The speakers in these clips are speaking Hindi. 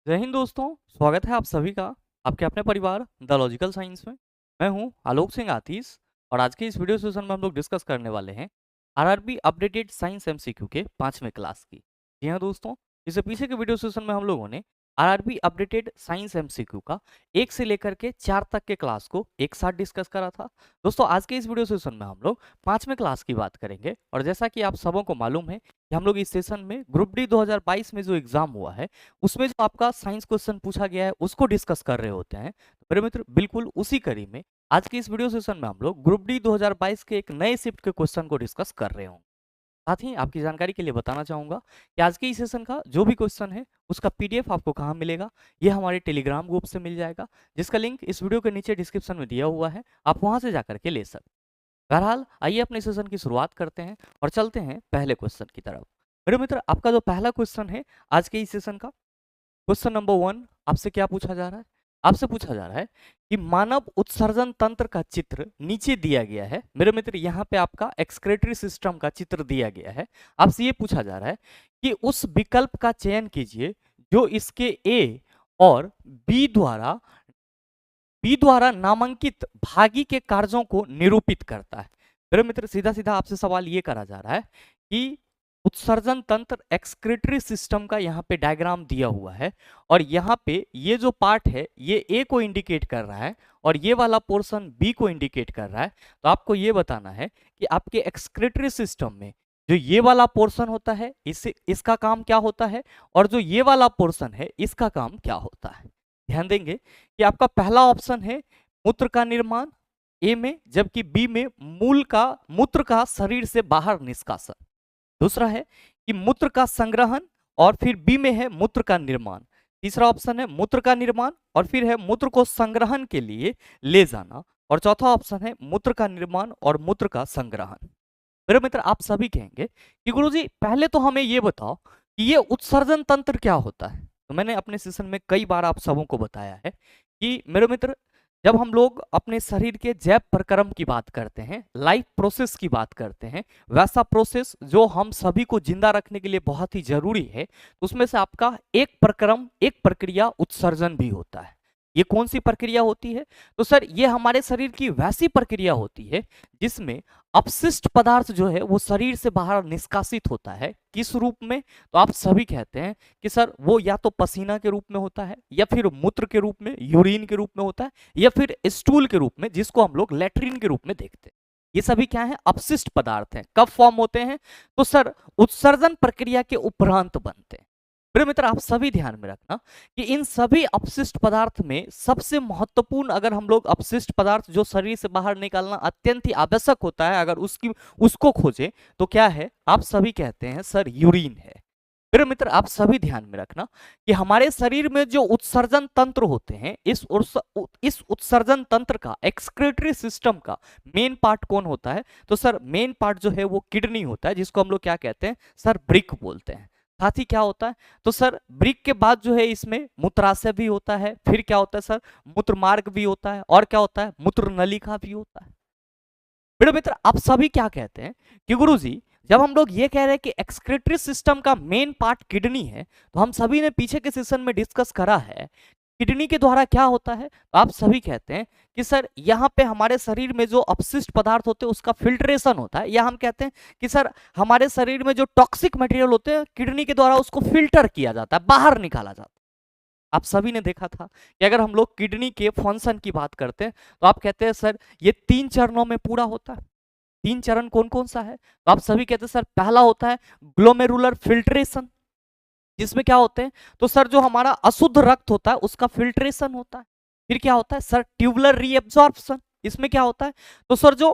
जय हिंद दोस्तों, स्वागत है आप सभी का आपके अपने परिवार द लॉजिकल साइंस में। मैं हूं आलोक सिंह आतीस और आज के इस वीडियो सेशन में हम लोग डिस्कस करने वाले हैं आरआरबी अपडेटेड साइंस एमसीक्यू के 5वें क्लास की। जी हाँ दोस्तों, इससे पीछे के वीडियो सेशन में हम लोगों ने आरआरबी अपडेटेड साइंस एमसीक्यू का 1 से लेकर के 4 तक के क्लास को एक साथ डिस्कस करा था। दोस्तों आज के इस वीडियो सेशन में हम लोग 5वें क्लास की बात करेंगे और जैसा कि आप सबों को मालूम है कि हम लोग इस सेशन में ग्रुप डी 2022 में जो एग्जाम हुआ है उसमें जो आपका साइंस क्वेश्चन पूछा गया है उसको डिस्कस कर रहे होते हैं। तो मेरे मित्र बिल्कुल उसी कड़ी में आज के इस वीडियो सेशन में हम लोग ग्रुप डी 2022 के एक नए शिफ्ट के क्वेश्चन को डिस्कस कर रहे होंगे। साथ ही आपकी जानकारी के लिए बताना चाहूंगा कि आज के इस सेशन का जो भी क्वेश्चन है उसका पीडीएफ आपको कहाँ मिलेगा, ये हमारे टेलीग्राम ग्रुप से मिल जाएगा, जिसका लिंक इस वीडियो के नीचे डिस्क्रिप्शन में दिया हुआ है, आप वहां से जाकर के ले सकते हैं। बहरहाल आइए अपने सेशन की शुरुआत करते हैं और चलते हैं पहले क्वेश्चन की तरफ। मेरे मित्र आपका जो पहला क्वेश्चन है आज के इस सेशन का, क्वेश्चन नंबर 1 आपसे क्या पूछा जा रहा है? आपसे पूछा जा रहा है कि मानव उत्सर्जन तंत्र का चित्र नीचे दिया गया है। मेरे मित्र यहाँ पे आपका एक्सक्रेटरी सिस्टम का चित्र दिया गया है। आपसे ये पूछा जा रहा है कि उस विकल्प का चयन कीजिए जो इसके ए और बी द्वारा नामांकित भागी के कार्यों को निरूपित करता है। मेरे मित्र सीधा सीधा आपसे सवाल ये करा जा रहा है कि उत्सर्जन तंत्र एक्सक्रीटरी सिस्टम का यहाँ पे डायग्राम दिया हुआ है और यहाँ पे ये जो पार्ट है ये ए को इंडिकेट कर रहा है और ये वाला पोर्शन बी को इंडिकेट कर रहा है। तो आपको ये बताना है कि आपके एक्सक्रीटरी सिस्टम में जो ये वाला पोर्शन होता है इसका काम क्या होता है और जो ये वाला पोर्शन है इसका काम क्या होता है। ध्यान देंगे कि आपका पहला ऑप्शन है मूत्र का निर्माण ए में, जबकि बी में मूत्र का शरीर से बाहर निष्कासन। दूसरा है कि मूत्र का संग्रहण और फिर बी में है मूत्र का निर्माण। तीसरा ऑप्शन है मूत्र का निर्माण और फिर है मूत्र को संग्रहण के लिए ले जाना और चौथा ऑप्शन है मूत्र का निर्माण और मूत्र का संग्रहण। मेरे मित्र आप सभी कहेंगे कि गुरुजी पहले तो हमें ये बताओ कि ये उत्सर्जन तंत्र क्या होता है। तो मैंने अपने सेशन में कई बार आप सबों को बताया है कि मेरे मित्र जब हम लोग अपने शरीर के जैव प्रक्रम की बात करते हैं, लाइफ प्रोसेस की बात करते हैं, वैसा प्रोसेस जो हम सभी को जिंदा रखने के लिए बहुत ही जरूरी है, तो उसमें से आपका एक प्रक्रम एक प्रक्रिया उत्सर्जन भी होता है। ये कौन सी प्रक्रिया होती है? तो सर ये हमारे शरीर की वैसी प्रक्रिया होती है जिसमें अपशिष्ट पदार्थ जो है वो शरीर से बाहर निष्कासित होता है। किस रूप में? तो आप सभी कहते हैं कि सर वो या तो पसीना के रूप में होता है या फिर मूत्र के रूप में, यूरिन के रूप में होता है या फिर स्टूल के रूप में, जिसको हम लोग लेट्रिन के रूप में देखते हैं। ये सभी क्या है? अपशिष्ट पदार्थ हैं। कब फॉर्म होते हैं? तो सर उत्सर्जन प्रक्रिया के उपरांत बनते हैं। मेरे मित्र आप सभी ध्यान में रखना कि इन सभी अपशिष्ट पदार्थ में सबसे महत्वपूर्ण, अगर हम लोग अपशिष्ट पदार्थ जो शरीर से बाहर निकालना अत्यंत ही आवश्यक होता है, अगर उसको खोजें तो क्या है? आप सभी कहते हैं सर यूरिन है। मेरे मित्र आप सभी ध्यान में रखना कि हमारे शरीर में जो उत्सर्जन तंत्र होते हैं, इस उत्सर्जन तंत्र का, एक्सक्रीटरी सिस्टम का मेन पार्ट कौन होता है? तो सर मेन पार्ट जो है वो किडनी होता है, जिसको हम लोग क्या कहते हैं? सर ब्रिक बोलते हैं। साथ ही क्या होता है? तो सर ब्रिक के बाद जो है इसमें मूत्राशय भी होता है, फिर क्या होता है सर? मूत्र मार्ग भी होता है और क्या होता है? मूत्र नलिका भी होता है। मेरे मित्र आप सभी क्या कहते हैं कि गुरुजी जब हम लोग ये कह रहे हैं कि एक्सक्रीटरी सिस्टम का मेन पार्ट किडनी है, तो हम सभी ने पीछे के सेशन में डिस्कस करा है किडनी के द्वारा क्या होता है। तो आप सभी कहते हैं कि सर यहाँ पे हमारे शरीर में जो अपशिष्ट पदार्थ होते हैं उसका फिल्ट्रेशन होता है, या हम कहते हैं कि सर हमारे शरीर में जो टॉक्सिक मटेरियल होते हैं किडनी के द्वारा उसको फिल्टर किया जाता है, बाहर निकाला जाता है। आप सभी ने देखा था कि अगर हम लोग किडनी के फंक्शन की बात करते हैं तो आप कहते हैं सर ये 3 चरणों में पूरा होता है। 3 चरण कौन कौन सा है? तो आप सभी कहते हैं सर पहला होता है ग्लोमेरुलर फिल्ट्रेशन, जिसमें क्या होते हैं? तो सर जो हमारा अशुद्ध रक्त होता है उसका फिल्ट्रेशन होता है। फिर क्या होता है सर? Tubular reabsorption. इसमें क्या होता है? तो सर जो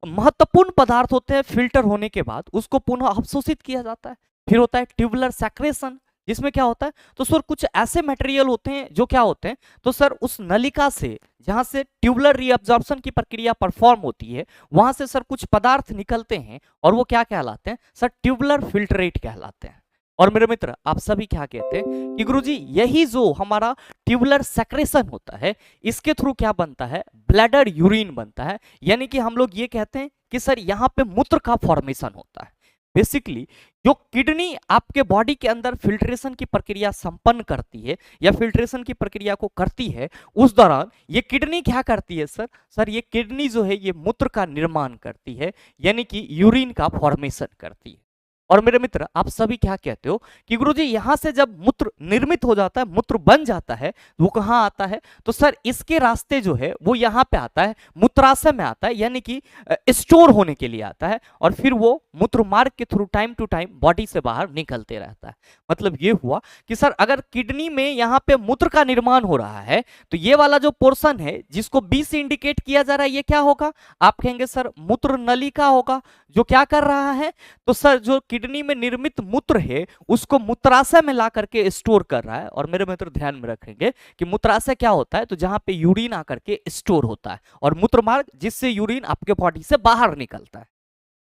महत्वपूर्ण पदार्थ होते हैं फिल्टर होने के बाद उसको पुनः अवशोषित किया जाता है। फिर होता है ट्यूबुलर सेक्रेशन, जिसमें क्या होता है? तो सर कुछ ऐसे मटेरियल होते हैं जो क्या होते हैं? तो सर उस नलिका से जहां से ट्यूबुलर रीअब्जॉर्प्शन की प्रक्रिया परफॉर्म होती है वहां से सर कुछ पदार्थ निकलते हैं और वो क्या कहलाते हैं? सर ट्यूबुलर फिल्ट्रेट कहलाते हैं। और मेरे मित्र आप सभी क्या कहते हैं कि गुरुजी यही जो हमारा ट्यूबुलर सेक्रेशन होता है इसके थ्रू क्या बनता है? ब्लैडर यूरिन बनता है। यानी कि हम लोग ये कहते हैं कि सर यहाँ पे मूत्र का फॉर्मेशन होता है। बेसिकली जो किडनी आपके बॉडी के अंदर फिल्ट्रेशन की प्रक्रिया संपन्न करती है या फिल्ट्रेशन की प्रक्रिया को करती है, उस दौरान ये किडनी क्या करती है सर ये किडनी जो है ये मूत्र का निर्माण करती है, यानी कि यूरिन का फॉर्मेशन करती है। और मेरे मित्र आप सभी क्या कहते हो कि गुरुजी यहां से जब मूत्र निर्मित हो जाता है, मूत्र बन जाता है, वो कहां आता है? तो सर इसके रास्ते जो है वो यहां पे आता है, मूत्राशय में आता है, यानी कि स्टोर होने के लिए आता है, और फिर वो मूत्र मार्ग के through time to time body से बाहर निकलते रहता है। मतलब ये हुआ कि सर अगर किडनी में यहाँ पे मूत्र का निर्माण हो रहा है तो ये वाला जो पोर्शन है जिसको बी से इंडिकेट किया जा रहा है, ये क्या होगा? आप कहेंगे सर मूत्र नलिका होगा, जो क्या कर रहा है? तो सर जो किडनी में निर्मित मूत्र है उसको मूत्राशय में ला करके स्टोर कर रहा है। और मेरे मित्र ध्यान में रखेंगे कि मूत्राशय क्या होता है? तो जहां पे यूरिन आकर के स्टोर होता है, और मूत्र मार्ग जिससे यूरिन आपके बॉडी से बाहर निकलता है।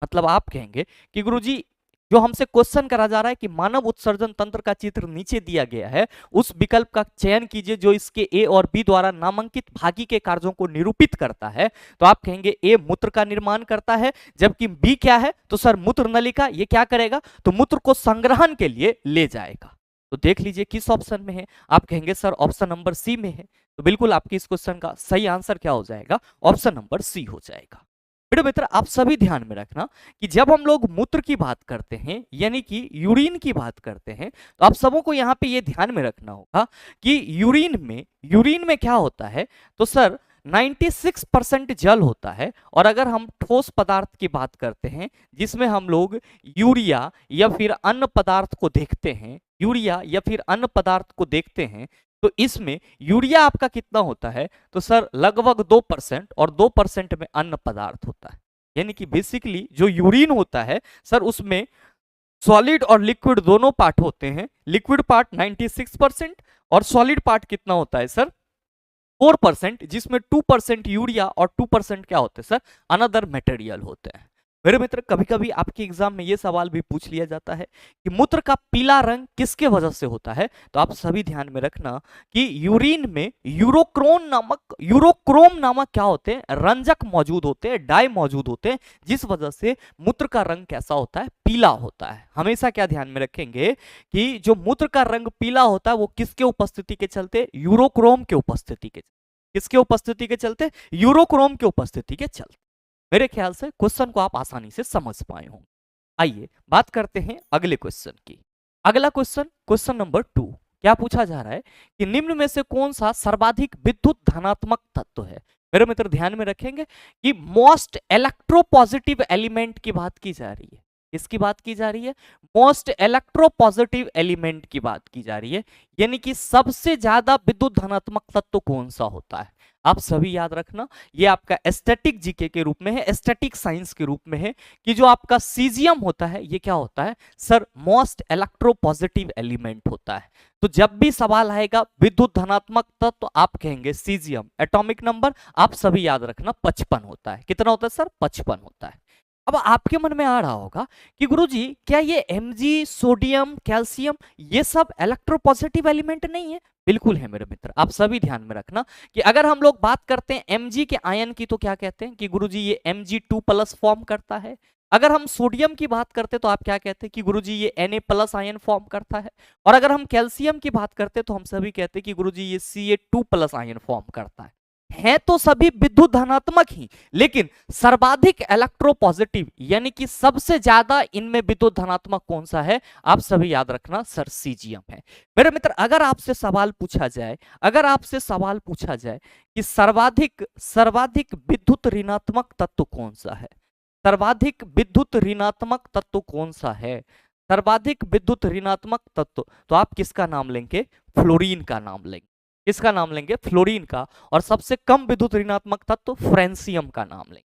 मतलब आप कहेंगे कि गुरुजी जो हमसे क्वेश्चन करा जा रहा है कि मानव उत्सर्जन तंत्र का चित्र नीचे दिया गया है, उस विकल्प का चयन कीजिए जो इसके ए और बी द्वारा नामांकित भागी के कार्यों को निरूपित करता है। तो आप कहेंगे ए मूत्र का निर्माण करता है, जबकि बी क्या है? तो सर मूत्र नलिका, ये क्या करेगा? तो मूत्र को संग्रहण के लिए ले जाएगा। तो देख लीजिए किस ऑप्शन में है। आप कहेंगे सर ऑप्शन नंबर सी में है, तो बिल्कुल आपके इस क्वेश्चन का सही आंसर क्या हो जाएगा? ऑप्शन नंबर सी हो जाएगा। बेटा मित्र आप सभी ध्यान में रखना कि जब हम लोग मूत्र की बात करते हैं यानी कि यूरिन की बात करते हैं, तो आप सबों को यहाँ पे ये ध्यान में रखना होगा कि यूरिन में क्या होता है? तो सर 96% जल होता है। और अगर हम ठोस पदार्थ की बात करते हैं जिसमें हम लोग यूरिया या फिर अन्य पदार्थ को देखते हैं, तो इसमें यूरिया आपका कितना होता है? तो सर लगभग 2%, और 2% में अन्य पदार्थ होता है। यानी कि बेसिकली जो यूरिन होता है सर उसमें सॉलिड और लिक्विड दोनों पार्ट होते हैं। लिक्विड पार्ट 96% और सॉलिड पार्ट कितना होता है सर? 4%, जिसमें 2% यूरिया और 2% क्या होते हैं सर? अनदर मटेरियल होते हैं। मेरे मित्र कभी कभी आपके एग्जाम में यह सवाल भी पूछ लिया जाता है कि मूत्र का पीला रंग किसके वजह से होता है? तो आप सभी ध्यान में रखना कि यूरिन में यूरोक्रोम नामक क्या होते हैं? रंजक मौजूद होते हैं, डाई मौजूद होते हैं, जिस वजह से मूत्र का रंग कैसा होता है? पीला होता है। हमेशा क्या ध्यान में रखेंगे कि जो मूत्र का रंग पीला होता है वो किसके उपस्थिति के चलते? यूरोक्रोम के उपस्थिति के। किसके उपस्थिति के चलते? यूरोक्रोम के उपस्थिति के चलते। मेरे ख्याल से क्वेश्चन को आप आसानी से समझ पाए होंगे। आइए बात करते हैं अगले क्वेश्चन की। अगला क्वेश्चन नंबर 2 क्या पूछा जा रहा है कि निम्न में से कौन सा सर्वाधिक विद्युत धनात्मक तत्व है? मेरे मित्र ध्यान में रखेंगे कि मोस्ट इलेक्ट्रोपॉजिटिव एलिमेंट की बात की जा रही है। किसकी बात की जा रही है? मोस्ट इलेक्ट्रोपॉजिटिव एलिमेंट की बात की जा रही है, यानी कि सबसे ज्यादा विद्युत धनात्मक तत्व कौन सा होता है? आप सभी याद रखना, ये आपका एस्थेटिक जीके के रूप में है, एस्थेटिक साइंस के रूप में है कि जो आपका सीजियम होता है ये क्या होता है सर? मोस्ट इलेक्ट्रोपॉजिटिव एलिमेंट होता है। तो जब भी सवाल आएगा विद्युत धनात्मक तत्व तो आप कहेंगे सीजियम। एटॉमिक नंबर आप सभी याद रखना 55 होता है। कितना होता है सर? 55 होता है। अब आपके मन में आ रहा होगा कि गुरुजी क्या ये Mg, सोडियम, कैल्शियम ये सब इलेक्ट्रोपॉजिटिव एलिमेंट नहीं है? बिल्कुल है मेरे मित्र। आप सभी ध्यान में रखना कि अगर हम लोग बात करते हैं Mg के आयन की तो क्या कहते हैं कि गुरुजी ये Mg2+ फॉर्म करता है। अगर हम सोडियम की बात करते हैं तो आप क्या कहते हैं कि गुरुजी ये Na+ आयन फॉर्म करता है। और अगर हम कैल्शियम की बात करते हैं तो हम सभी कहते हैं कि गुरुजी ये Ca2+ आयन फॉर्म करता है तो सभी विद्युत धनात्मक ही, लेकिन सर्वाधिक इलेक्ट्रोपॉजिटिव यानी कि सबसे ज्यादा इनमें विद्युत धनात्मक कौन सा है? आप सभी याद रखना सर सीजियम है। मेरे मित्र अगर आपसे सवाल पूछा जाए कि सर्वाधिक विद्युत ऋणात्मक तत्व कौन सा है? सर्वाधिक विद्युत ऋणात्मक तत्व कौन सा है? सर्वाधिक विद्युत ऋणात्मक तत्व तो आप किसका नाम लेंगे? फ्लोरीन का नाम लेंगे। किसका नाम लेंगे? फ्लोरीन का। और सबसे कम विद्युत ऋणात्मक तत्व फ्रेंसियम का नाम लेंगे।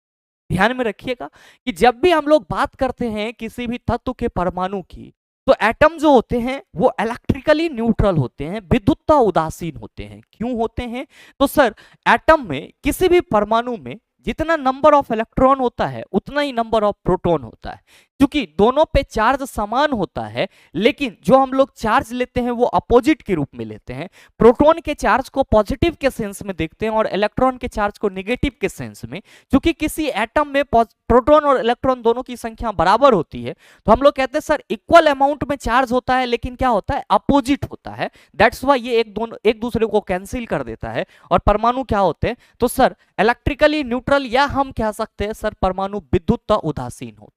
ध्यान में रखिएगा कि जब भी हम लोग बात करते हैं किसी भी तत्व के परमाणु की तो एटम जो होते हैं वो इलेक्ट्रिकली न्यूट्रल होते हैं, विद्युतता उदासीन होते हैं। क्यों होते हैं? तो सर एटम में किसी भी परमाणु में जितना नंबर ऑफ इलेक्ट्रॉन होता है उतना ही नंबर ऑफ प्रोटॉन होता है। क्योंकि दोनों पे चार्ज समान होता है, लेकिन जो हम लोग चार्ज लेते हैं वो अपोजिट के रूप में लेते हैं। प्रोटॉन के चार्ज को पॉजिटिव के सेंस में देखते हैं और इलेक्ट्रॉन के चार्ज को नेगेटिव के सेंस में। क्योंकि किसी एटम में प्रोटॉन और इलेक्ट्रॉन दोनों की संख्या बराबर होती है तो हम लोग कहते हैं सर इक्वल अमाउंट में चार्ज होता है, लेकिन क्या होता है, अपोजिट होता है। दैट्स वाई ये एक दूसरे को कैंसिल कर देता है। और परमाणु क्या होते हैं, तो सर इलेक्ट्रिकली न्यूट्रल, या हम कह सकते हैं सर परमाणु विद्युत उदासीन होते।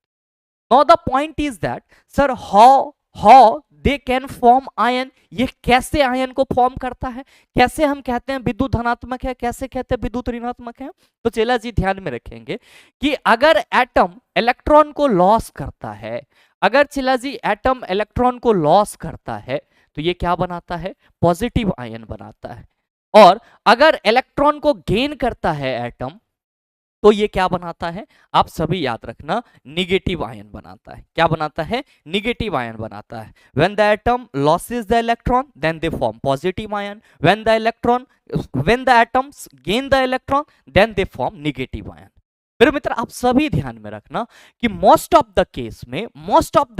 Now the point is that sir how they can form ion, ये कैसे आयन को फॉर्म करता है, कैसे हम कहते हैं विद्युत धनात्मक है, कैसे कहते हैं विद्युत ऋणात्मक है। तो चेला जी ध्यान में रखेंगे कि अगर एटम इलेक्ट्रॉन को लॉस करता है, अगर चेला जी एटम इलेक्ट्रॉन को लॉस करता है तो ये क्या बनाता है, पॉजिटिव आयन बनाता है। और अगर इलेक्ट्रॉन को गेन करता है एटम तो ये क्या बनाता है, आप सभी याद रखना, निगेटिव आयन बनाता है। क्या बनाता है, निगेटिव आयन बनाता है। when the atom loses the electron then they form positive ion, when the atoms gain the electron then they form negative ion। मेरे मित्र आप सभी ध्यान में रखना कि मोस्ट ऑफ द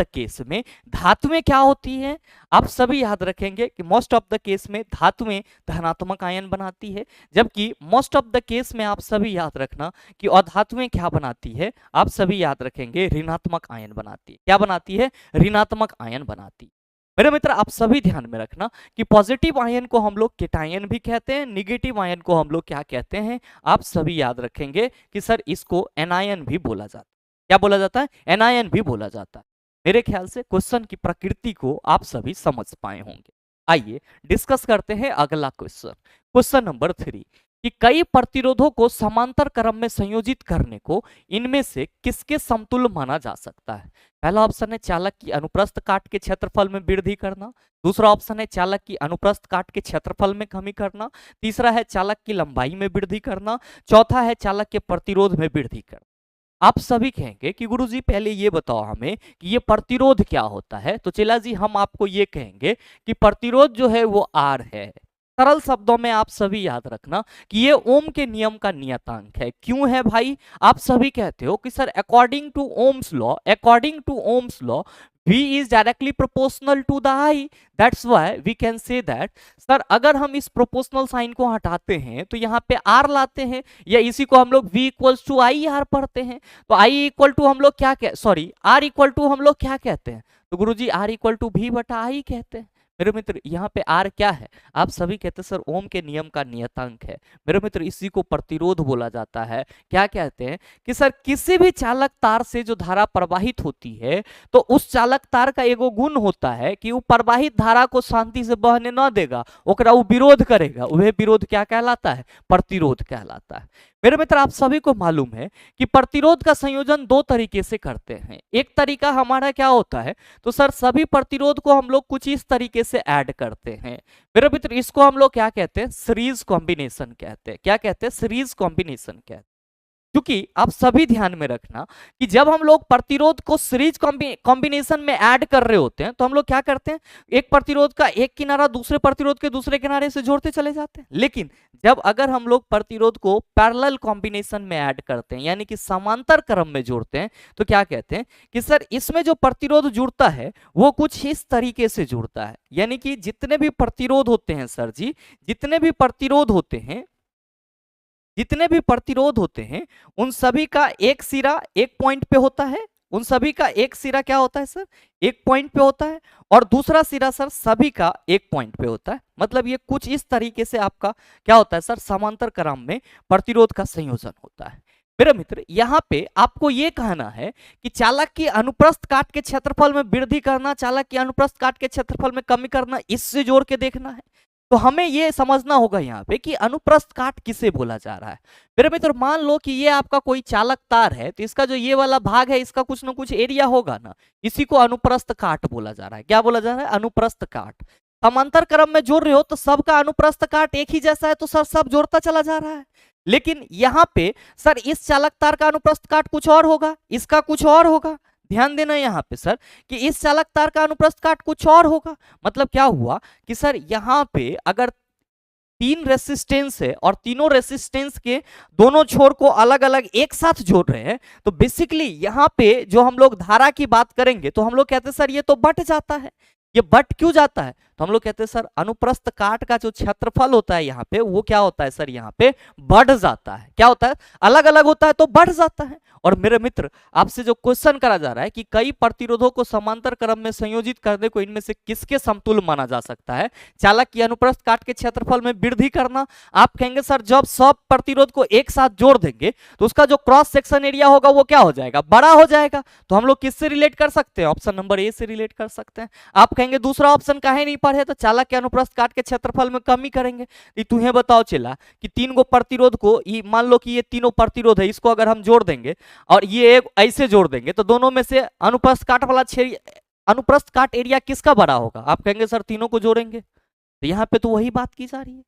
केस में धातुएं क्या होती हैं, आप सभी याद रखेंगे कि मोस्ट ऑफ द केस में धातुएं धनात्मक आयन बनाती है, जबकि मोस्ट ऑफ द केस में आप सभी याद रखना कि अधातुएं क्या बनाती है, आप सभी याद रखेंगे ऋणात्मक आयन बनाती है। क्या बनाती है, ऋणात्मक आयन बनाती है। मेरे मित्र आप सभी ध्यान में रखना कि पॉजिटिव आयन को हम लोग केटायन भी कहते हैं, निगेटिव आयन को हम लोग क्या कहते हैं, आप सभी याद रखेंगे कि सर इसको एनायन भी बोला जाता है। क्या बोला जाता है, एनायन भी बोला जाता है। मेरे ख्याल से क्वेश्चन की प्रकृति को आप सभी समझ पाए होंगे। आइए डिस्कस करते हैं अगला क्वेश्चन, क्वेश्चन नंबर 3 कि कई प्रतिरोधों को समांतर क्रम में संयोजित करने को इनमें से किसके समतुल्य माना जा सकता है। पहला ऑप्शन है चालक की अनुप्रस्थ काट के क्षेत्रफल में वृद्धि करना, दूसरा ऑप्शन है चालक की अनुप्रस्थ काट के क्षेत्रफल में कमी करना, तीसरा है चालक की लंबाई में वृद्धि करना, चौथा है चालक के प्रतिरोध में वृद्धि करना। आप सभी कहेंगे कि गुरुजी पहले ये बताओ हमें कि ये प्रतिरोध क्या होता है। तो चेला जी हम आपको ये कहेंगे कि प्रतिरोध जो है वो आर है। सरल शब्दों में आप सभी याद रखना कि ये ओम के नियम का नियतांक है। क्यों है भाई, आप सभी कहते हो कि sir according to Ohm's law V is directly proportional to the I, that's why we can say that sir अगर हम इस प्रोपोर्शनल साइन को हटाते हैं तो यहाँ पे R लाते हैं, या इसी को हम लोग V equals to I R पढ़ते हैं। तो I इक्वल टू हम लोग क्या R इक्वल टू हम लोग क्या कहते हैं, तो गुरुजी R इक्वल टू V बटा I कहते हैं। मेरे मित्र यहाँ पे आर क्या है, आप सभी कहते हैं सर ओम के नियम का नियतांक है। मेरे मित्र इसी को प्रतिरोध बोला जाता है। क्या कहते हैं कि सर किसी भी चालक तार से जो धारा प्रवाहित होती है तो उस चालक तार का एगो गुण होता है कि वो प्रवाहित धारा को शांति से बहने न देगा, ओकरा वो विरोध करेगा। वह विरोध क्या कहलाता है, प्रतिरोध कहलाता है। मेरे मित्र आप सभी को मालूम है कि प्रतिरोध का संयोजन दो तरीके से करते हैं। एक तरीका हमारा क्या होता है, तो सर सभी प्रतिरोध को हम लोग कुछ इस तरीके से ऐड करते हैं। मेरे मित्र इसको हम लोग क्या कहते हैं, सीरीज कॉम्बिनेशन कहते हैं। क्या कहते हैं, सीरीज कॉम्बिनेशन कहते हैं। क्योंकि आप सभी ध्यान में रखना कि जब हम लोग प्रतिरोध को सीरीज कॉम्बिनेशन में ऐड कर रहे होते हैं तो हम लोग क्या करते हैं, एक प्रतिरोध का एक किनारा दूसरे प्रतिरोध के दूसरे किनारे से जोड़ते चले जाते हैं। लेकिन जब अगर हम लोग प्रतिरोध को पैरेलल कॉम्बिनेशन में ऐड करते हैं, यानी कि समांतर क्रम में जोड़ते हैं, तो क्या कहते हैं कि सर इसमें जो प्रतिरोध जुड़ता है वो कुछ इस तरीके से जुड़ता है। यानी कि जितने भी प्रतिरोध होते हैं सर जी, जितने भी प्रतिरोध होते हैं उन सभी का एक सिरा एक पॉइंट पे होता है। उन सभी का एक सिरा क्या होता है सर, एक पॉइंट पे होता है, और दूसरा सिरा सर सभी का एक पॉइंट पे होता है। मतलब ये कुछ इस तरीके से आपका क्या होता है सर, समांतर क्रम में प्रतिरोध का संयोजन होता है। मेरे मित्र यहाँ पे आपको ये कहना है कि चालक की अनुप्रस्थ काट के क्षेत्रफल में वृद्धि करना, चालक की अनुप्रस्थ काट के क्षेत्रफल में कमी करना, इससे जोड़ के देखना है। तो हमें ये समझना होगा यहाँ पे कि अनुप्रस्थ काट किसे बोला जा रहा है। मेरे मित्र मान लो कि ये आपका कोई चालक तार है, तो इसका जो ये वाला भाग है इसका कुछ ना कुछ एरिया होगा ना, इसी को अनुप्रस्थ काट बोला जा रहा है। क्या बोला जा रहा है, अनुप्रस्थ काट। समांतर क्रम में जोड़ रहे हो तो सबका अनुप्रस्थ काट एक ही जैसा है, तो सर सब जोड़ता चला जा रहा है। लेकिन यहाँ पे सर इस चालक तार का अनुप्रस्थ काट कुछ और होगा, इसका कुछ और होगा। ध्यान देना यहाँ पे सर कि इस चालक तार का अनुप्रस्थ काट कुछ और होगा। मतलब क्या हुआ कि सर यहाँ पे अगर तीन रेसिस्टेंस है और तीनों रेसिस्टेंस के दोनों छोर को अलग अलग एक साथ जोड़ रहे हैं, तो बेसिकली यहाँ पे जो हम लोग धारा की बात करेंगे तो हम लोग कहते हैं सर ये तो बट जाता है। ये बट क्यों जाता है, तो हम लोग कहते हैं सर अनुप्रस्थ काट का जो क्षेत्रफल होता है यहाँ पे वो क्या होता है सर, यहाँ पे बढ़ जाता है। क्या होता है, अलग अलग होता है तो बढ़ जाता है, और मेरे मित्र आपसे जो क्वेश्चन करा जा रहा है कि कई प्रतिरोधों को समांतर क्रम में संयोजित करने को इनमें से किसके समतुल्य माना जा सकता है? चालक की अनुप्रस्थ काट के क्षेत्रफल में वृद्धि करना। आप कहेंगे सर जब सब प्रतिरोध को एक साथ जोड़ देंगे तो उसका जो क्रॉस सेक्शन एरिया होगा वो क्या हो जाएगा? बड़ा हो जाएगा। तो हम लोग किससे रिलेट कर सकते हैं? ऑप्शन नंबर ए से रिलेट कर सकते हैं। आप कहेंगे दूसरा ऑप्शन काहे नहीं पढ़े? तो चालक के अनुप्रस्थ काट के क्षेत्रफल में कमी करेंगे। तुम्हें बताओ चला कि तीन गो प्रतिरोध को, मान लो कि ये तीनों प्रतिरोध है, इसको अगर हम जोड़ देंगे और ये एक ऐसे जोड़ देंगे तो दोनों में से अनुप्रस्थ काट वाला अनुप्रस्थ काट एरिया किसका बड़ा होगा? आप कहेंगे सर तीनों को जोड़ेंगे। तो यहाँ पे तो वही बात की जा रही है।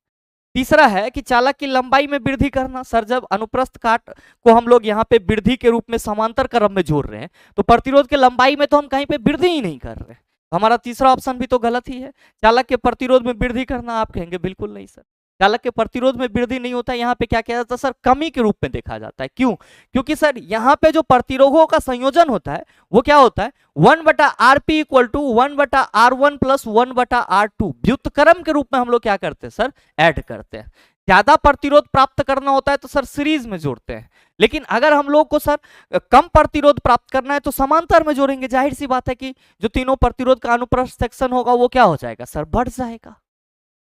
तीसरा है कि चालक की लंबाई में वृद्धि करना। सर जब अनुप्रस्थ काट को हम लोग यहाँ पे वृद्धि के रूप में समांतर क्रम में जोड़ रहे हैं तो प्रतिरोध के लंबाई में तो हम कहीं पे वृद्धि ही नहीं कर रहे। हमारा तीसरा ऑप्शन भी तो गलत ही है। चालक के प्रतिरोध में वृद्धि करना, आप कहेंगे बिल्कुल नहीं सर, चालक के प्रतिरोध में वृद्धि नहीं होता है। यहाँ पे क्या किया जाता है सर? कमी के रूप में देखा जाता है। क्यों? क्योंकि सर यहाँ पे जो प्रतिरोधों का संयोजन होता है वो क्या होता है? 1/Rp equal to 1/R1 plus 1/R2 व्युत्क्रम के रूप में हम लोग क्या करते हैं सर? ऐड करते हैं। ज्यादा प्रतिरोध प्राप्त करना होता है तो सर सीरीज में जोड़ते हैं, लेकिन अगर हम लोग को सर कम प्रतिरोध प्राप्त करना है तो समांतर में जोड़ेंगे। जाहिर सी बात है कि जो तीनों प्रतिरोध का अनुप्रस्थ सेक्शन होगा वो क्या हो जाएगा सर? बढ़ जाएगा।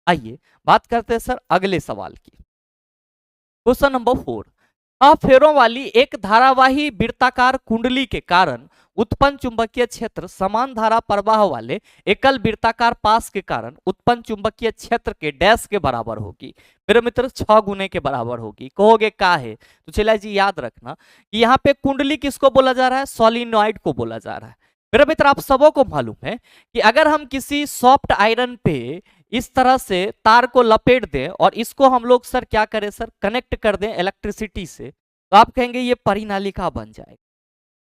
आइए बात करते हैं सर अगले सवाल की। क्वेश्चन नंबर 4, फेरों वाली एक धारावाही वृत्ताकार कुंडली के कारण उत्पन्न चुंबकीय क्षेत्र समान धारा प्रवाह वाले एकल वृत्ताकार पास के कारण उत्पन्न चुंबकीय क्षेत्र के डैश के बराबर होगी। मेरे मित्र 6 गुने के बराबर होगी। कहोगे का है? तो चला जी याद रखना कि यहाँ पे कुंडली किसको बोला जा रहा है? सोलिनॉइड को बोला जा रहा है। मेरे मित्र आप सबों को मालूम है कि अगर हम किसी सॉफ्ट आयरन पे इस तरह से तार को लपेट दें और इसको हम लोग सर क्या करें सर? कनेक्ट कर दें इलेक्ट्रिसिटी से, तो आप कहेंगे ये परिनालिका बन जाएगा।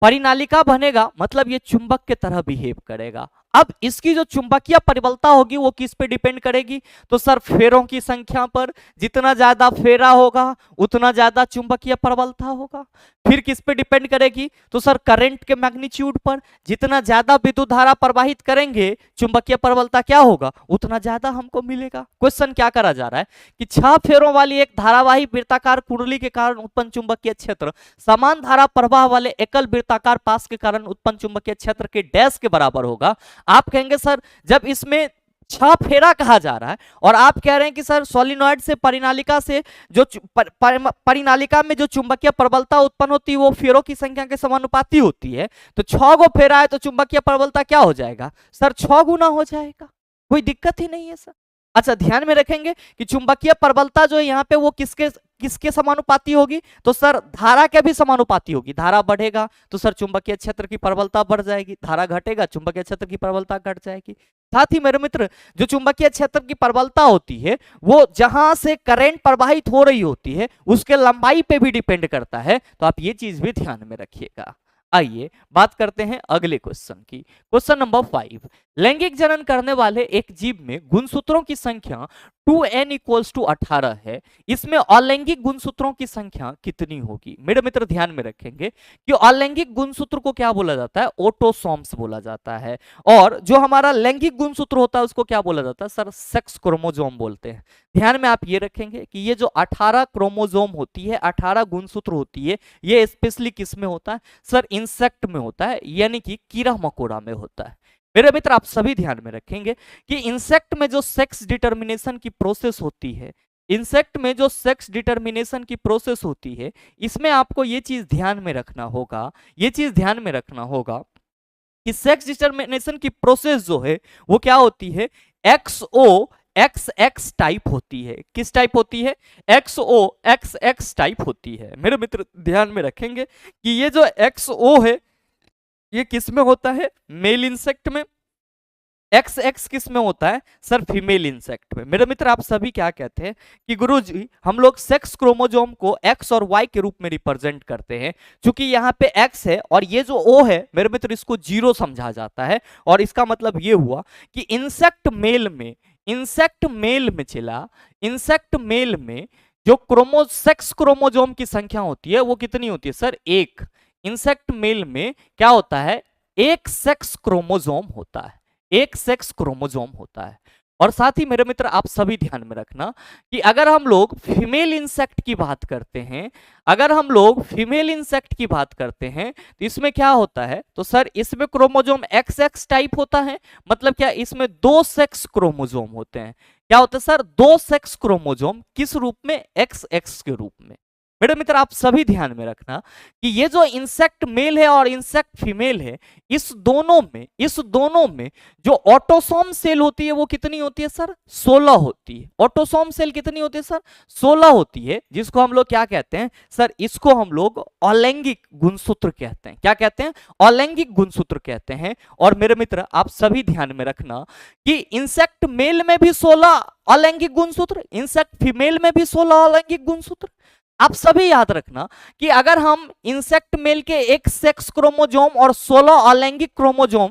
परिनालिका बनेगा मतलब ये चुंबक के तरह बिहेव करेगा। अब इसकी जो चुंबकीय प्रबलता होगी वो किस पे डिपेंड करेगी? तो सर फेरों की संख्या पर। जितना ज्यादा फेरा होगा उतना ज्यादा चुंबकीय प्रबलता होगा। फिर किस पे डिपेंड करेगी? तो सर करंट के मैग्नीट्यूड पर। जितना ज्यादा विद्युत धारा प्रवाहित करेंगे चुंबकीय प्रबलता क्या होगा? उतना ज्यादा हमको मिलेगा। क्वेश्चन क्या करा जा रहा है कि 6 फेरों वाली एक धारावाही वृत्ताकार कुंडली के कारण उत्पन्न चुंबकीय क्षेत्र समान धारा प्रवाह वाले एकल वृत्ताकार पास के कारण उत्पन्न चुंबकीय क्षेत्र के डैश के बराबर होगा। आप कहेंगे सर जब इसमें 6 फेरा कहा जा रहा है और आप कह रहे हैं कि सर सोलिनॉइड से परिनालिका से जो परिनालिका में जो चुंबकीय प्रबलता उत्पन्न होती है वो फेरों की संख्या के समानुपाती होती है, तो 6 गो फेरा है तो चुंबकीय प्रबलता क्या हो जाएगा सर? 6 गुना हो जाएगा। कोई दिक्कत ही नहीं है सर। अच्छा ध्यान में रखेंगे कि चुंबकीय प्रबलता जो है यहाँ पे वो किसके किसके समानुपाती होगी? तो सर धारा के भी समानुपाती होगी। धारा बढ़ेगा तो सर चुंबकीय क्षेत्र की प्रबलता बढ़ जाएगी, धारा घटेगा चुंबकीय क्षेत्र की प्रबलता घट जाएगी। साथ ही मेरे मित्र जो चुंबकीय क्षेत्र की प्रबलता होती है वो जहां से करंट प्रवाहित हो रही होती है उसके लंबाई पे भी डिपेंड करता है, तो आप ये चीज भी ध्यान में रखिएगा। आइए बात करते हैं अगले क्वेश्चन की। क्वेश्चन नंबर 5, लैंगिक जनन करने वाले एक जीव में गुणसूत्रों की संख्या 2n इक्वल्स टू 18 है। इसमें अलैंगिक गुणसूत्रों की संख्या कितनी होगी? मेरे मित्र ध्यान में रखेंगे कि अलैंगिक गुणसूत्र को क्या बोला जाता है? ऑटोसोम्स बोला जाता है। और जो हमारा लैंगिक गुणसूत्र होता है उसको क्या बोला जाता है सर? सेक्स क्रोमोसोम बोलते हैं। ध्यान में आप ये रखेंगे कि ये जो 18 क्रोमोसोम होती है, 18 गुणसूत्र होती है, ये स्पेशली किस में होता है सर? इंसेक्ट में होता है, यानी कि कीड़ा मकोड़ा में होता है। मेरे मित्र आप सभी ध्यान में रखेंगे कि इंसेक्ट में जो सेक्स डिटर्मिनेशन की प्रोसेस होती है, इंसेक्ट में जो सेक्स डिटर्मिनेशन की प्रोसेस होती है, इसमें आपको ये चीज ध्यान में रखना होगा, ये चीज ध्यान में रखना होगा कि सेक्स डिटर्मिनेशन की प्रोसेस जो है वो क्या होती है? XO XX टाइप होती है। किस टाइप होती है? XO XX टाइप होती है। मेरे मित्र ध्यान में रखेंगे कि ये जो XO है ये किस में होता है? मेल इंसेक्ट में। XX किस में होता है सर? फीमेल इंसेक्ट में। मेरे मित्र आप सभी क्या कहते हैं कि गुरुजी हम लोग सेक्स क्रोमोसोम को X और Y के रूप में रिप्रेजेंट करते हैं। क्योंकि यहाँ पे X है और ये जो O है मेरे मित्र इसको 0 समझा जाता है, और इसका मतलब ये हुआ कि इंसेक्ट मेल में जो सेक्स क्रोमोसोम की संख्या होती है वो कितनी होती है सर? 1। इंसेक्ट मेल में क्या होता है? एक सेक्स क्रोमोसोम होता है, एक सेक्स क्रोमोसोम होता है। और साथ ही मेरे मित्र आप सभी ध्यान में रखना कि अगर हम लोग फीमेल इंसेक्ट की बात करते हैं, अगर हम लोग फीमेल इंसेक्ट की बात करते हैं तो इसमें क्या होता है, तो सर इसमें क्रोमोजोम XX टाइप होता है। मतलब क्या, इसमें 2 सेक्स क्रोमोजोम होते हैं। क्या होता है सर, 2 सेक्स क्रोमोजोम, किस रूप में, XX के रूप में। मेरे मित्र आप सभी ध्यान में रखना कि ये जो इंसेक्ट मेल है और इंसेक्ट फीमेल है, इस दोनों में जो ऑटोसोम सेल होती है वो कितनी होती है सर, 16 होती है। ऑटोसोम सेल कितनी होती है सर, 16 होती है, जिसको हम लोग क्या कहते हैं सर, इसको हम लोग अलैंगिक गुणसूत्र कहते हैं। क्या कहते हैं, अलैंगिक गुणसूत्र कहते हैं। और मेरे मित्र आप सभी ध्यान में रखना कि इंसेक्ट मेल में भी 16 अलैंगिक गुणसूत्र, इंसेक्ट फीमेल में भी 16 अलैंगिक गुणसूत्र। आप सभी याद रखना कि अगर हम इंसेक्ट मेल के एक सेक्स क्रोमोजोम और 16 अलैंगिक क्रोमोजोम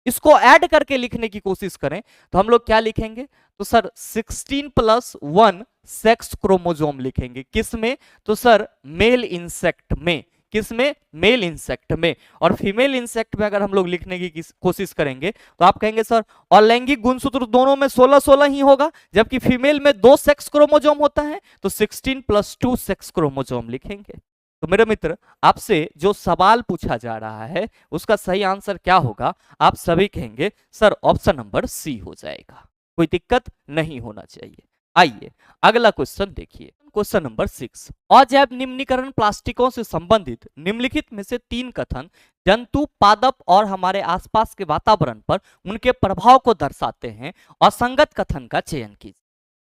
इसको ऐड करके लिखने की कोशिश करें तो हम लोग क्या लिखेंगे, तो सर 16+1 सेक्स क्रोमोजोम लिखेंगे। किसमें, तो सर मेल इंसेक्ट में। किसमें, मेल इंसेक्ट में। और फीमेल इंसेक्ट में अगर हम लोग लिखने की कोशिश करेंगे तो आप कहेंगे सर अलैंगिक गुणसूत्र दोनों में 16-16 ही होगा, जबकि फीमेल में 2 सेक्स क्रोमोजोम होता है तो 16+2 सेक्स क्रोमोजोम लिखेंगे। तो मेरे मित्र आपसे जो सवाल पूछा जा रहा है उसका सही आंसर क्या होगा, आप सभी कहेंगे सर ऑप्शन नंबर सी हो जाएगा। कोई दिक्कत नहीं होना चाहिए। आइए अगला क्वेश्चन देखिए, क्वेश्चन नंबर 6। अजैव निम्नीकरण प्लास्टिकों से संबंधित निम्नलिखित में से 3 कथन जंतु, पादप और हमारे आसपास के वातावरण पर उनके प्रभाव को दर्शाते हैं। असंगत कथन का चयन कीजिए।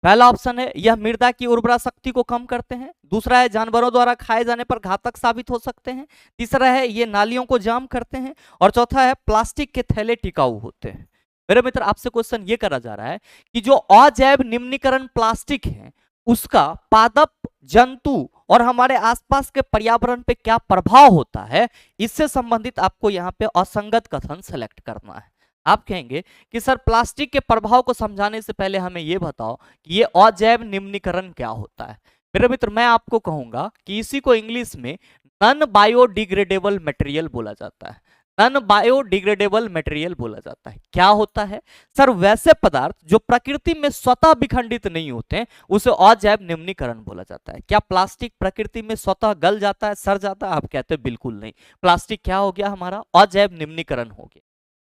पहला ऑप्शन है यह मृदा की उर्वरा शक्ति को कम करते हैं। दूसरा है जानवरों द्वारा खाए जाने पर घातक साबित हो सकते हैं। तीसरा है ये नालियों को जाम करते हैं। और चौथा है प्लास्टिक के थैले टिकाऊ होते हैं। मेरे मित्र आपसे क्वेश्चन ये करा जा रहा है कि जो अजैव निम्नीकरण प्लास्टिक है उसका पादप, जंतु और हमारे आसपास के पर्यावरण पे क्या प्रभाव होता है, इससे संबंधित आपको यहाँ पे असंगत कथन सेलेक्ट करना है। आप कहेंगे कि सर प्लास्टिक के प्रभाव को समझाने से पहले हमें यह बताओ कि ये अजैव निम्नीकरण क्या होता है। मेरे मित्र मैं आपको कहूंगा कि इसी को इंग्लिश में नॉन बायोडिग्रेडेबल मटेरियल बोला जाता है। नॉन बायोडिग्रेडेबल मटेरियल बोला जाता है। क्या होता है सर, वैसे पदार्थ जो प्रकृति में स्वतः विखंडित नहीं होते हैं उसे अजैव निम्नीकरण बोला जाता है। क्या प्लास्टिक प्रकृति में स्वतः गल जाता है, सड़ जाता है? आप कहते हैं बिल्कुल नहीं। प्लास्टिक क्या हो गया, हमारा अजैव निम्नीकरण हो गया,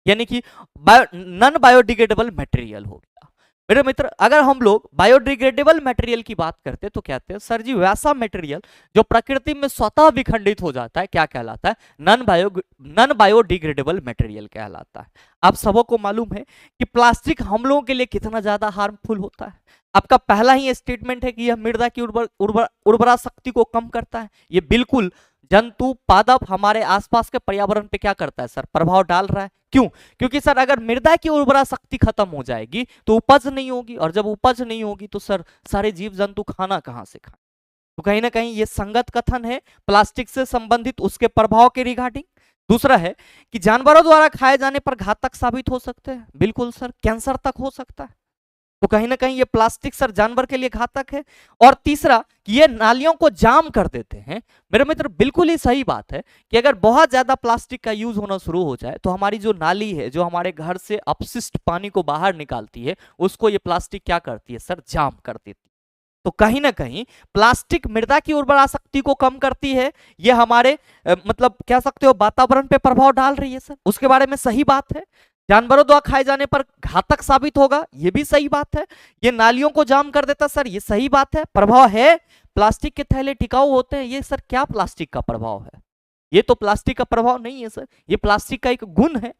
यानी कि नॉन बायोडिग्रेडेबल मटेरियल हो गया। मेरे मित्र अगर हम लोग बायोडिग्रेडेबल मटेरियल की बात करते हैं तो कहते हैं सर जी वैसा मटेरियल जो प्रकृति में स्वतः विखंडित हो जाता है क्या कहलाता है, नॉन बायोडिग्रेडेबल मटेरियल कहलाता है। आप सबको मालूम है कि प्लास्टिक हम लोगों के लिए कितना ज्यादा हार्मफुल होता है। आपका पहला ही स्टेटमेंट है कि यह मृदा की उर्वरा शक्ति को कम करता है। ये बिल्कुल जंतु, पादप, हमारे आसपास के पर्यावरण पे क्या करता है सर, प्रभाव डाल रहा है। क्यों? क्योंकि सर अगर मृदा की उर्वरा शक्ति खत्म हो जाएगी तो उपज नहीं होगी, और जब उपज नहीं होगी तो सर सारे जीव जंतु खाना कहां से खाएं। तो कहीं ना कहीं ये संगत कथन है प्लास्टिक से संबंधित उसके प्रभाव के रिगार्डिंग। दूसरा है कि जानवरों द्वारा खाए जाने पर घातक साबित हो सकते हैं। बिल्कुल सर, कैंसर तक हो सकता है। तो कहीं ना कहीं ये प्लास्टिक सर जानवर के लिए घातक है। और तीसरा ये नालियों को जाम कर देते हैं। मेरे मित्र बिल्कुल ही सही बात है कि अगर बहुत ज्यादा प्लास्टिक का यूज होना शुरू हो जाए तो हमारी जो नाली है, जो हमारे घर से अपशिष्ट पानी को बाहर निकालती है, उसको ये प्लास्टिक क्या करती है सर, जाम कर देती है। तो कहीं ना कहीं प्लास्टिक मृदा की उर्वरा शक्ति को कम करती है। ये हमारे मतलब कह सकते हो वातावरण पे प्रभाव डाल रही है सर, उसके बारे में सही बात है। जानवरों द्वारा खाए जाने पर घातक साबित होगा, ये भी सही बात है। ये नालियों को जाम कर देता सर, ये सही बात है, प्रभाव है। प्लास्टिक के थैले टिकाऊ होते हैं, ये सर क्या प्लास्टिक का प्रभाव है? ये तो प्लास्टिक का प्रभाव नहीं है सर, ये प्लास्टिक का एक गुण है।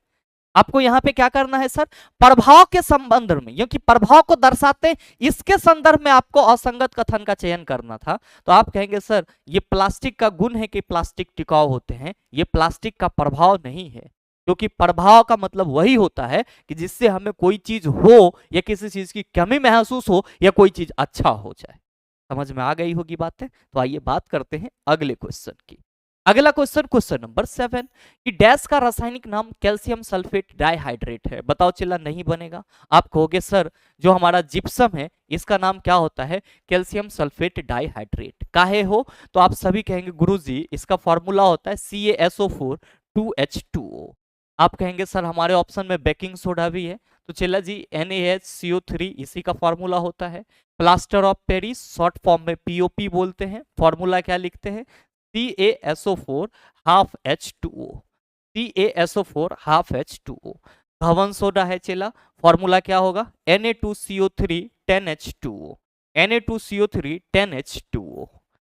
आपको यहां पे क्या करना है सर, प्रभाव के संबंध में, क्योंकि प्रभाव को दर्शाते इसके संदर्भ में आपको असंगत कथन का चयन करना था। तो आप कहेंगे सर ये प्लास्टिक का गुण है कि प्लास्टिक टिकाऊ होते हैं, ये प्लास्टिक का प्रभाव नहीं है। क्योंकि प्रभाव का मतलब वही होता है कि जिससे हमें कोई चीज हो या किसी चीज की कमी महसूस हो या कोई चीज अच्छा हो जाए। समझ में आ गई होगी बातें। तो आइए बात करते हैं अगले क्वेश्चन की। अगला क्वेश्चन, क्वेश्चन नंबर 7 कि डैश का रासायनिक नाम कैल्शियम सल्फेट डाइहाइड्रेट है। बताओ चिल्ला नहीं बनेगा। आप कहोगे सर जो हमारा जिप्सम है इसका नाम क्या होता है, कैल्शियम सल्फेट डाइहाइड्रेट। काहे हो? तो आप सभी कहेंगे गुरुजी इसका फॉर्मूला होता है CaSO4 2H2O। आप कहेंगे सर हमारे ऑप्शन में बेकिंग सोडा भी है, तो चला जी NaHCO3 इसी का फॉर्मूला होता है। Plaster of Paris short form में POP बोलते हैं, फॉर्मूला क्या लिखते हैं, CaSO4 half H2O, CaSO4 half H2O। भवन सोडा है चला, फॉर्मूला क्या होगा, Na2CO3 10H2O, Na2CO3 10H2O।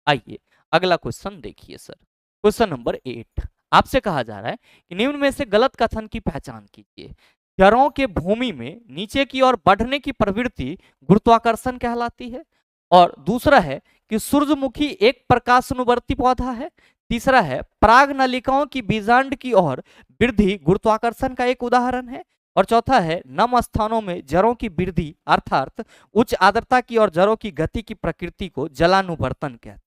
आइए अगला क्वेश्चन देखिए सर, क्वेश्चन नंबर 8। आपसे कहा जा रहा है कि निम्न में से गलत कथन की पहचान कीजिए। जड़ों के भूमि में नीचे की ओर बढ़ने की प्रवृत्ति गुरुत्वाकर्षण कहलाती है। और दूसरा है कि सूरजमुखी एक प्रकाशानुवर्ती पौधा है। तीसरा है पराग नलिकाओं की बीजांड की ओर वृद्धि गुरुत्वाकर्षण का एक उदाहरण है। और चौथा है नम स्थानों में जड़ों की वृद्धि अर्थात उच्च आर्द्रता की और जड़ों की गति की प्रकृति को जलानुवर्तन कहते हैं।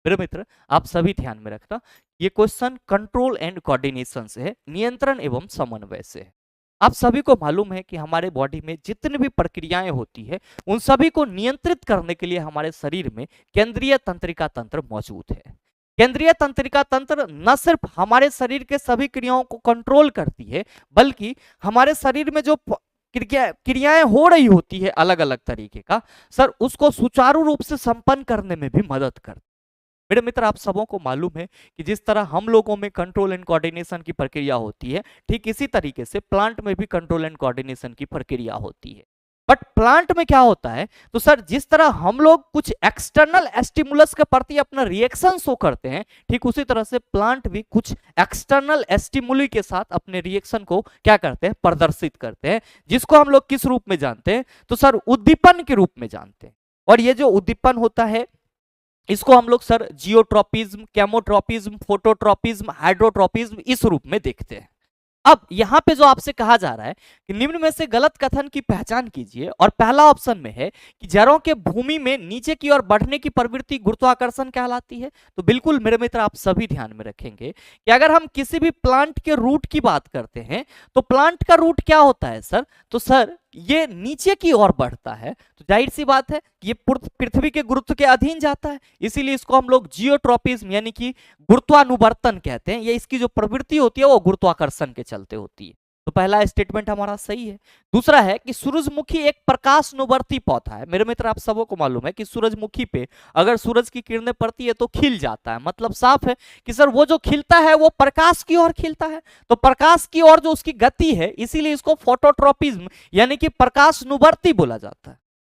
मेरे मित्र आप सभी ध्यान में रखना, ये क्वेश्चन कंट्रोल एंड कोऑर्डिनेशन से है, नियंत्रण एवं समन्वय से है। आप सभी को मालूम है कि हमारे बॉडी में जितनी भी प्रक्रियाएं होती है उन सभी को नियंत्रित करने के लिए हमारे शरीर में केंद्रीय तंत्रिका तंत्र मौजूद है। केंद्रीय तंत्रिका तंत्र न सिर्फ हमारे शरीर के सभी क्रियाओं को कंट्रोल करती है, बल्कि हमारे शरीर में जो क्रियाएं हो रही होती है अलग अलग तरीके का सर, उसको सुचारू रूप से संपन्न करने में भी मदद करती है। मेरे मित्र आप सबों को मालूम है कि जिस तरह हम लोगों में कंट्रोल एंड कोऑर्डिनेशन की प्रक्रिया होती है, ठीक इसी तरीके से प्लांट में भी कंट्रोल एंड कोऑर्डिनेशन की प्रक्रिया होती है। बट प्लांट में क्या होता है, तो सर जिस तरह हम लोग कुछ एक्सटर्नल स्टिमुलस के प्रति अपना रिएक्शन शो करते हैं, ठीक उसी तरह से प्लांट भी कुछ एक्सटर्नल स्टिमुली के साथ अपने रिएक्शन को क्या करते हैं, प्रदर्शित करते हैं, जिसको हम लोग किस रूप में जानते हैं, तो सर उद्दीपन के रूप में जानते हैं। और ये जो उद्दीपन होता है इसको हम लोग सर जियोट्रोपिज्म, केमोट्रोपिज्म, फोटोट्रोपिज्म, हाइड्रोट्रोपिज्म इस रूप में देखते हैं। अब यहां पे जो आपसे कहा जा रहा है कि निम्न में से गलत कथन की पहचान कीजिए, और पहला ऑप्शन में है कि जड़ों के भूमि में नीचे की ओर बढ़ने की प्रवृत्ति गुरुत्वाकर्षण कहलाती है। तो बिल्कुल मेरे मित्र आप सभी ध्यान में रखेंगे कि अगर हम किसी भी प्लांट के रूट की बात करते हैं तो प्लांट का रूट क्या होता है सर, तो सर ये नीचे की ओर बढ़ता है, तो जाहिर सी बात है ये पृथ्वी के गुरुत्व के अधीन जाता है, इसीलिए इसको हम लोग जियोट्रोपिज्म यानी कि गुरुत्वानुवर्तन कहते हैं। ये इसकी जो प्रवृत्ति होती है वो गुरुत्वाकर्षण के चलते होती है। तो पहला स्टेटमेंट हमारा सही है। दूसरा है कि सूरजमुखी एक प्रकाशनुवर्ती पौधा है। मेरे मित्र आप सबों को मालूम है कि सूरजमुखी पे अगर सूरज की किरणें पड़ती है तो खिल जाता है, मतलब साफ है कि सर वो जो खिलता है वो प्रकाश की ओर खिलता है, तो प्रकाश की ओर जो उसकी गति है इसीलिए इसको फोटोट्रोपिज्म यानी कि प्रकाशनुवर्ती बोला जाता है।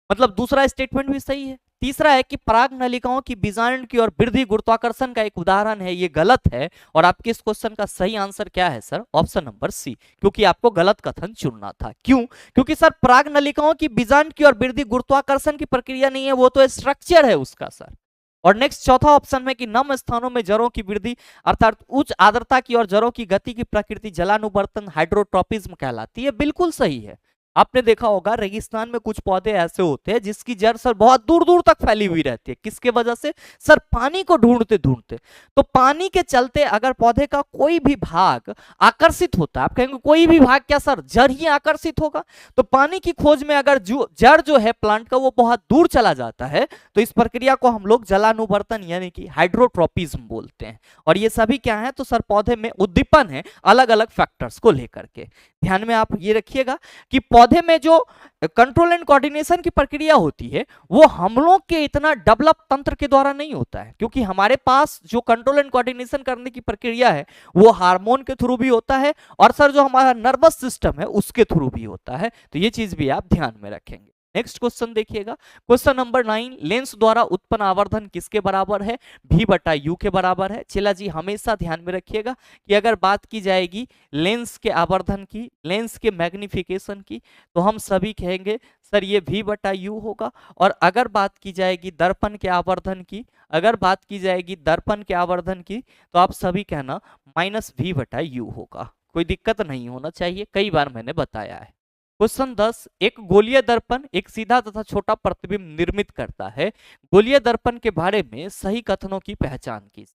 मतलब दूसरा स्टेटमेंट भी सही है। तीसरा है कि पराग नलिकाओं की बीजांड की ओर वृद्धि गुरुत्वाकर्षण का एक उदाहरण है, ये गलत है। और आपके इस क्वेश्चन का सही आंसर क्या है सर, ऑप्शन नंबर सी, क्योंकि आपको गलत कथन चुनना था। क्यों, क्योंकि सर पराग नलिकाओं की बीजांड की ओर वृद्धि गुरुत्वाकर्षण की प्रक्रिया नहीं है, वो तो स्ट्रक्चर है उसका सर। और नेक्स्ट चौथा ऑप्शन में कि नम स्थानों में जड़ों की वृद्धि अर्थात उच्च आर्द्रता की और जड़ों की गति की प्रकृति जलानुवर्तन हाइड्रोट्रोपिज्म कहलाती है, बिल्कुल सही है। आपने देखा होगा रेगिस्तान में कुछ पौधे ऐसे होते हैं जिसकी जड़ सर बहुत दूर दूर तक फैली हुई रहती है, किसके वजह से सर, पानी को ढूंढते ढूंढते। तो पानी के चलते अगर पौधे का कोई भी भाग आकर्षित होता है, आप कहेंगे कोई भी भाग क्या सर, जड़ ही आकर्षित होगा, तो पानी की खोज में अगर जड़ जो है प्लांट का वो बहुत दूर चला जाता है, तो इस प्रक्रिया को हम लोग जलानुवर्तन यानी कि हाइड्रोट्रोपिज्म बोलते हैं। और ये सभी क्या है, तो सर पौधे में उद्दीपन है अलग अलग फैक्टर्स को लेकर के। ध्यान में आप ये रखिएगा कि पौधे में जो कंट्रोल एंड कोऑर्डिनेशन की प्रक्रिया होती है वो हम लोग के इतना डेवलप तंत्र के द्वारा नहीं होता है, क्योंकि हमारे पास जो कंट्रोल एंड कोऑर्डिनेशन करने की प्रक्रिया है वो हार्मोन के थ्रू भी होता है, और सर जो हमारा नर्वस सिस्टम है उसके थ्रू भी होता है। तो ये चीज भी आप ध्यान में रखेंगे। नेक्स्ट क्वेश्चन देखिएगा, क्वेश्चन नंबर 9, लेंस द्वारा उत्पन्न आवर्धन किसके बराबर है, V/U के बराबर है। चला जी हमेशा ध्यान में रखिएगा कि अगर बात की जाएगी लेंस के आवर्धन की, लेंस के मैग्निफिकेशन की, तो हम सभी कहेंगे सर ये V/U होगा। और अगर बात की जाएगी दर्पण के आवर्धन की, अगर बात की जाएगी दर्पण के आवर्धन की, तो आप सभी कहना -V/U होगा। कोई दिक्कत नहीं होना चाहिए, कई बार मैंने बताया है। क्वेश्चन 10, एक गोलीय दर्पण एक सीधा तथा छोटा प्रतिबिंब निर्मित करता है, गोलीय दर्पण के बारे में सही कथनों की पहचान की।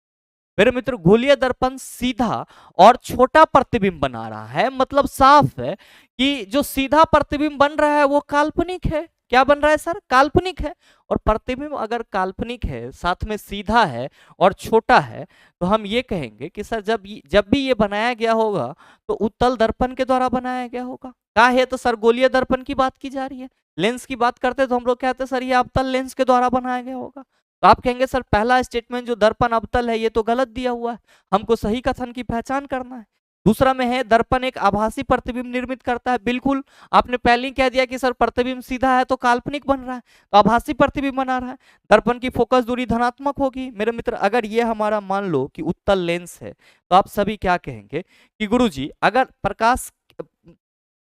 मेरे मित्र गोलीय दर्पण सीधा और छोटा प्रतिबिंब बना रहा है, मतलब साफ है कि जो सीधा प्रतिबिंब बन रहा है वो काल्पनिक है, क्या बन रहा है सर, काल्पनिक है। और प्रतिबिंब अगर काल्पनिक है, साथ में सीधा है और छोटा है, तो हम ये कहेंगे कि सर जब भी ये बनाया गया होगा तो उत्तल दर्पण के द्वारा बनाया गया होगा। क्या है, तो सर गोलीय दर्पण की बात की जा रही है। लेंस की बात करते तो हम लोग कहते हैं सर ये अवतल लेंस के द्वारा बनाया गया होगा। तो आप कहेंगे सर पहला स्टेटमेंट जो दर्पण अवतल है ये तो गलत दिया हुआ है, हमको सही कथन की पहचान करना है। दूसरा में है दर्पण एक आभासी प्रतिबिंब निर्मित करता है, बिल्कुल आपने पहले ही कह दिया कि सर प्रतिबिंब सीधा है तो काल्पनिक बन रहा है, तो आभासी प्रतिबिंब बना रहा है। दर्पण की फोकस दूरी धनात्मक होगी। मेरे मित्र अगर ये हमारा मान लो कि उत्तल लेंस है, तो आप सभी क्या कहेंगे कि गुरुजी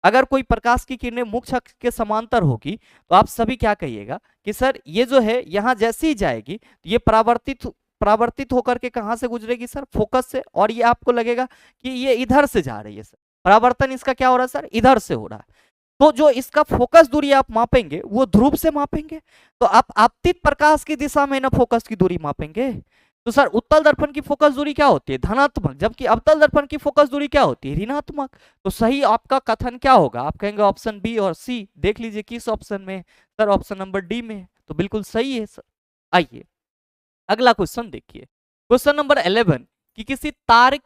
अगर कोई प्रकाश की किरणें मुख्य अक्ष के समांतर होगी, तो आप सभी क्या कहिएगा कि सर ये जो है यहाँ जैसे ही जाएगी तो ये परावर्तित होकर के कहां से गुजरेगी सर, फोकस से, और ये आपको लगेगा कि ये इधर से जा रही है सर, परावर्तन इसका क्या हो रहा है सर, इधर से हो रहा है। तो जो इसका फोकस दूरी आप मापेंगे वो ध्रुव से मापेंगे, तो आप आपतित प्रकाश की दिशा में ना फोकस की दूरी मापेंगे। तो सर उत्तल दर्पण की फोकस दूरी क्या होती है, धनात्मक, जबकि अवतल दर्पण की फोकस दूरी क्या होती है, ऋणात्मक। तो सही आपका कथन क्या होगा, आप कहेंगे ऑप्शन बी और सी। देख लीजिए किस ऑप्शन में, सर ऑप्शन नंबर डी में, तो बिल्कुल सही है सर। आइए अगला क्वेश्चन देखिए, क्वेश्चन नंबर 11 कि किसी तारे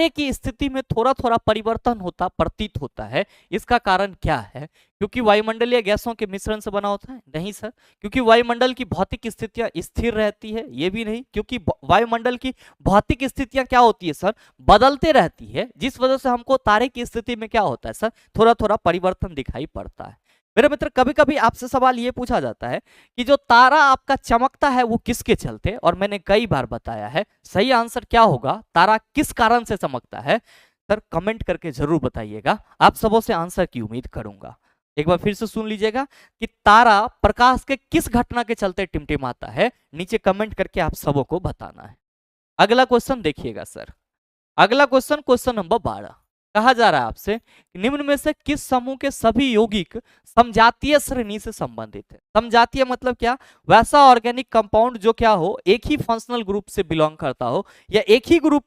की स्थिति में थोड़ा थोड़ा परिवर्तन होता प्रतीत होता है, इसका कारण क्या है? क्योंकि वायुमंडलीय गैसों के मिश्रण से बना होता है? नहीं सर। क्योंकि वायुमंडल की भौतिक स्थितियां स्थिर रहती है? ये भी नहीं, क्योंकि वायुमंडल की भौतिक स्थितियां क्या होती है सर, बदलते रहती है, जिस वजह से हमको तारे की स्थिति में क्या होता है सर, थोड़ा थोड़ा परिवर्तन दिखाई पड़ता है। मेरे मित्र कभी कभी आपसे सवाल ये पूछा जाता है कि जो तारा आपका चमकता है वो किसके चलते, और मैंने कई बार बताया है सही आंसर क्या होगा, तारा किस कारण से चमकता है। सर कमेंट करके जरूर बताइएगा, आप सबों से आंसर की उम्मीद करूंगा। एक बार फिर से सुन लीजिएगा कि तारा प्रकाश के किस घटना के चलते टिमटिमाता है, नीचे कमेंट करके आप सबों को बताना है। अगला क्वेश्चन देखिएगा सर, अगला क्वेश्चन, क्वेश्चन नंबर 12, कहा जा रहा है आपसे निम्न में से किस समूह के सभी यौगिक समजातीय श्रेणी से संबंधित है। समजातीय मतलब क्या, वैसा ऑर्गेनिक कंपाउंड जो क्या हो, एक ही फंक्शनल ग्रुप से बिलोंग करता हो, या एक ही ग्रुप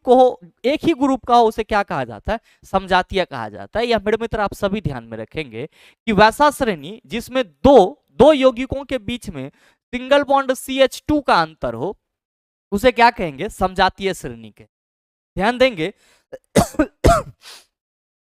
का हो, उसे क्या कहा जाता है, समजातीय कहा जाता है। या मेरे मित्र आप सभी ध्यान में रखेंगे कि वैसा श्रेणी जिसमें दो यौगिकों के बीच में सिंगल बॉन्ड CH2 का अंतर हो, उसे क्या कहेंगे, समजातीय श्रेणी के। ध्यान देंगे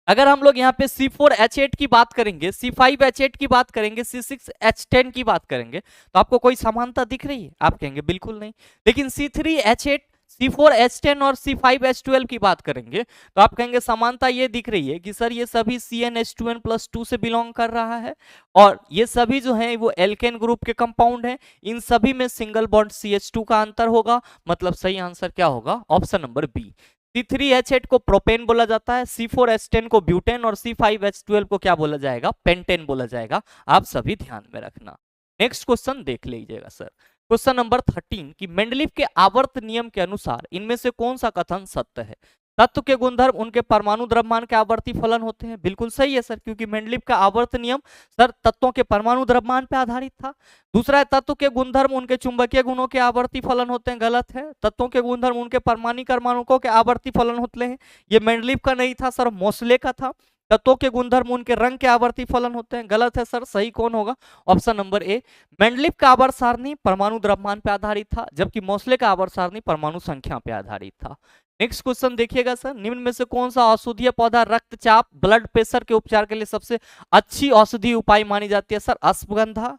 अगर हम लोग यहाँ पे C4H8 की बात करेंगे, C5H8 की बात करेंगे, C6H10 की बात करेंगे, तो आपको कोई समानता दिख रही है, आप कहेंगे बिल्कुल नहीं। लेकिन C3H8, C4H10 और C5H12 की बात करेंगे तो आप कहेंगे समानता ये दिख रही है कि सर ये सभी CnH2n+2 से बिलोंग कर रहा है, और ये सभी जो है वो एल्केन ग्रुप के कंपाउंड हैं, इन सभी में सिंगल बॉन्ड CH2 का अंतर होगा। मतलब सही आंसर क्या होगा, ऑप्शन नंबर बी। C3H8 को प्रोपेन बोला जाता है, C4H10 को ब्यूटेन, और C5H12 को क्या बोला जाएगा, पेंटेन बोला जाएगा। आप सभी ध्यान में रखना। नेक्स्ट क्वेश्चन देख लीजिएगा सर, क्वेश्चन नंबर 13 कि मेंडलीव के आवर्त नियम के अनुसार इनमें से कौन सा कथन सत्य है। तत्व के गुणधर्म उनके परमाणु द्रव्यमान के आवर्ती फलन होते हैं, बिल्कुल सही है सर, क्योंकि मेंडलीव का आवर्त नियम सर तत्वों के परमाणु द्रव्यमान पे आधारित था। दूसरा है तत्व के गुणधर्म उनके चुंबकीय गुणों के आवर्ती फलन होते हैं, गलत है। तत्वों के गुणधर्म उनके परमाणु क्रमांकों के आवर्ती फलन होते हैं, ये मेंडलीव का नहीं था सर, मोसले का था। तत्वों के गुणधर्म उनके रंग के आवर्ती फलन होते हैं, गलत है सर। सही कौन होगा, ऑप्शन नंबर ए। मेंडलीव का आवर्त सारणी परमाणु द्रव्यमान पे आधारित था, जबकि मोसले का आवर्त सारणी परमाणु संख्या पे आधारित था। नेक्स्ट क्वेश्चन देखिएगा सर, निम्न में से कौन सा औषधीय पौधा रक्तचाप ब्लड प्रेशर के उपचार के लिए सबसे अच्छी औषधीय उपाय मानी जाती है सर, अश्वगंधा।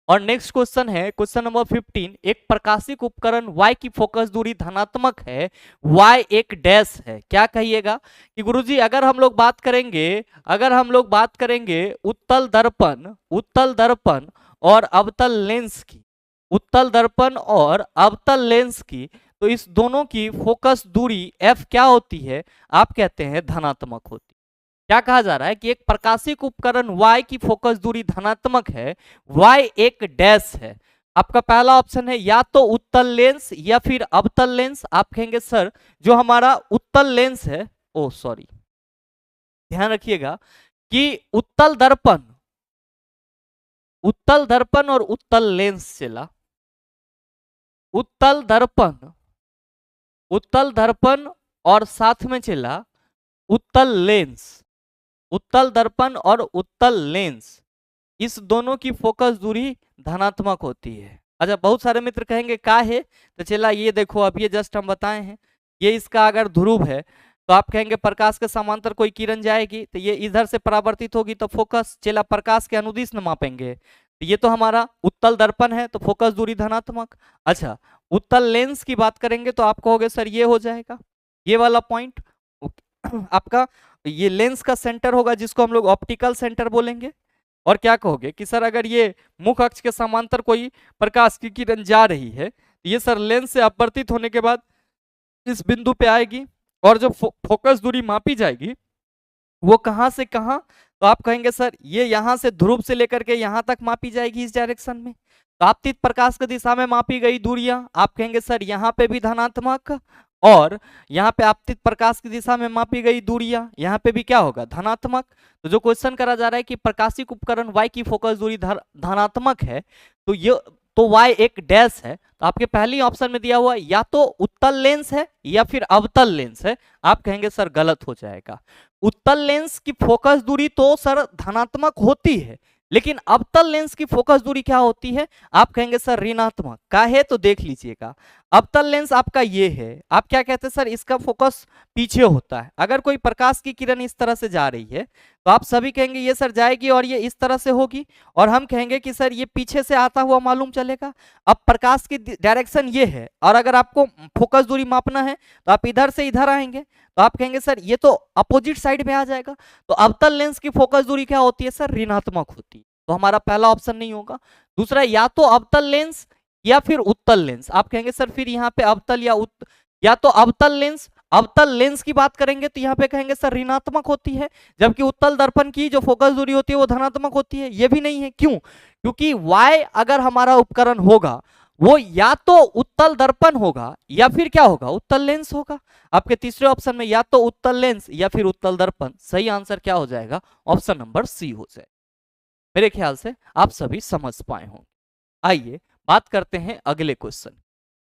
और नेक्स्ट क्वेश्चन है क्वेश्चन नंबर 15, एक प्रकाशिक उपकरण Y की फोकस दूरी धनात्मक है, Y एक डैश है, क्या कहिएगा कि गुरुजी अगर हम लोग बात करेंगे उत्तल दर्पण और अवतल लेंस की, उत्तल दर्पण और अवतल लेंस की, तो इस दोनों की फोकस दूरी F क्या होती है, आप कहते हैं धनात्मक होती है। क्या कहा जा रहा है कि एक प्रकाशिक उपकरण Y की फोकस दूरी धनात्मक है, Y एक डैश है। आपका पहला ऑप्शन है या तो उत्तल लेंस या फिर अवतल लेंस। आप कहेंगे सर जो हमारा उत्तल लेंस है, ओ सॉरी, ध्यान रखिएगा कि उत्तल दर्पण और उत्तल लेंस चला, उत्तल दर्पण और साथ में चला उत्तल लेंस, उत्तल दर्पण और उत्तल लेंस। इस दोनों की फोकस दूरी धनात्मक होती है। अच्छा, बहुत सारे मित्र कहेंगे का है, तो चला ये देखो, अब ये जस्ट हम बताए हैं, ये इसका अगर ध्रुव है तो आप कहेंगे प्रकाश के समांतर कोई किरण जाएगी तो ये इधर से परावर्तित होगी, तो फोकस चला प्रकाश के अनुदिश न मापेंगे, तो ये तो हमारा उत्तल दर्पण है, तो फोकस दूरी धनात्मक। अच्छा, उत्तल लेंस की बात करेंगे तो आप कहोगे सर ये हो जाएगा, ये वाला पॉइंट आपका ये लेंस का सेंटर होगा, जिसको हम लोग ऑप्टिकल सेंटर बोलेंगे। और क्या कहोगे कि सर अगर ये मुख्य अक्ष के समांतर कोई प्रकाश की किरण जा रही है, तो ये सर लेंस से अपवर्तित होने के बाद इस बिंदु पे आएगी, और जो फोकस दूरी मापी जाएगी वो कहां से कहां, तो आप कहेंगे सर ये यहां से ध्रुव से लेकर के यहां तक मापी जाएगी इस डायरेक्शन में। तो आपतित प्रकाश की दिशा में मापी गई दूरियां, आप कहेंगे सर यहाँ पे भी धनात्मक, और यहाँ पे आपतित प्रकाश की दिशा में मापी गई दूरियां यहाँ पे भी क्या होगा, धनात्मक। तो जो क्वेश्चन करा जा रहा है कि प्रकाशिक उपकरण y की फोकस दूरी धनात्मक है, तो ये तो y एक डैश है, तो आपके पहली ऑप्शन में दिया हुआ या तो उत्तल लेंस है या फिर अवतल लेंस है। आप कहेंगे सर गलत हो जाएगा, उत्तल लेंस की फोकस दूरी तो सर धनात्मक होती है, लेकिन अवतल लेंस की फोकस दूरी क्या होती है, आप कहेंगे सर ऋणात्मक। का है तो देख लीजिएगा, अवतल लेंस आपका ये है, आप क्या कहते हैं सर इसका फोकस पीछे होता है। अगर कोई प्रकाश की किरण इस तरह से जा रही है तो आप सभी कहेंगे ये सर जाएगी और ये इस तरह से होगी, और हम कहेंगे कि सर ये पीछे से आता हुआ मालूम चलेगा। अब प्रकाश की डायरेक्शन ये है, और अगर आपको फोकस दूरी मापना है तो आप इधर से इधर आएंगे, तो आप कहेंगे सर ये तो अपोजिट साइड में आ जाएगा। तो अवतल लेंस की फोकस दूरी क्या होती है सर, ऋणात्मक होती है, तो हमारा पहला ऑप्शन नहीं होगा। दूसरा, या तो अवतल लेंस या फिर उत्तल लेंस। आप कहेंगे सर फिर यहाँ पे अवतल या तो अवतल लेंस, अवतल लेंस की बात करेंगे तो यहाँ पे कहेंगे सर ऋणात्मक होती है, जबकि उत्तल दर्पण की जो फोकस दूरी होती है वो धनात्मक होती है। ये भी नहीं है, क्यों, क्योंकि y अगर हमारा उपकरण होगा वो या तो उत्तल दर्पण होगा या फिर क्या होगा, उत्तल लेंस होगा। आपके तीसरे ऑप्शन में या तो उत्तल लेंस या फिर उत्तल दर्पण, सही आंसर क्या हो जाएगा, ऑप्शन नंबर सी हो जाए। मेरे ख्याल से आप सभी समझ पाए होंगे। आइए बात करते हैं अगले क्वेश्चन।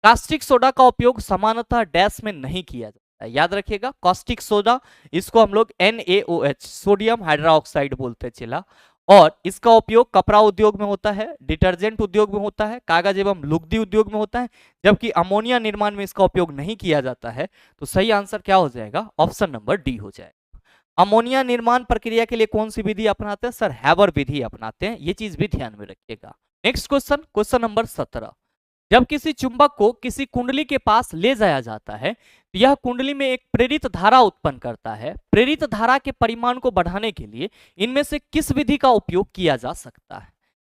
कास्टिक सोडा का उपयोग सामान्यतः डैश में नहीं किया जाता है, याद रखिएगा कास्टिक सोडा, इसको हम लोग NaOH सोडियम हाइड्रोक्साइड बोलते हैं चला, और इसका उपयोग कपड़ा उद्योग में होता है, डिटर्जेंट उद्योग में होता है, कागज एवं लुगदी उद्योग में होता है, जबकि अमोनिया निर्माण में इसका उपयोग नहीं किया जाता है। तो सही आंसर क्या हो जाएगा, ऑप्शन नंबर डी हो जाएगा। अमोनिया निर्माण प्रक्रिया के लिए कौन सी विधि अपनाते हैं सर, हैबर विधि अपनाते हैं, ये चीज भी ध्यान में रखिएगा। Next question, question number 17। जब किसी चुंबक को किसी कुंडली के पास ले जाया जाता है तो यह कुंडली में एक प्रेरित धारा उत्पन्न करता है। प्रेरित धारा के परिमाण को बढ़ाने के लिए इनमें से किस विधि का उपयोग किया जा सकता है।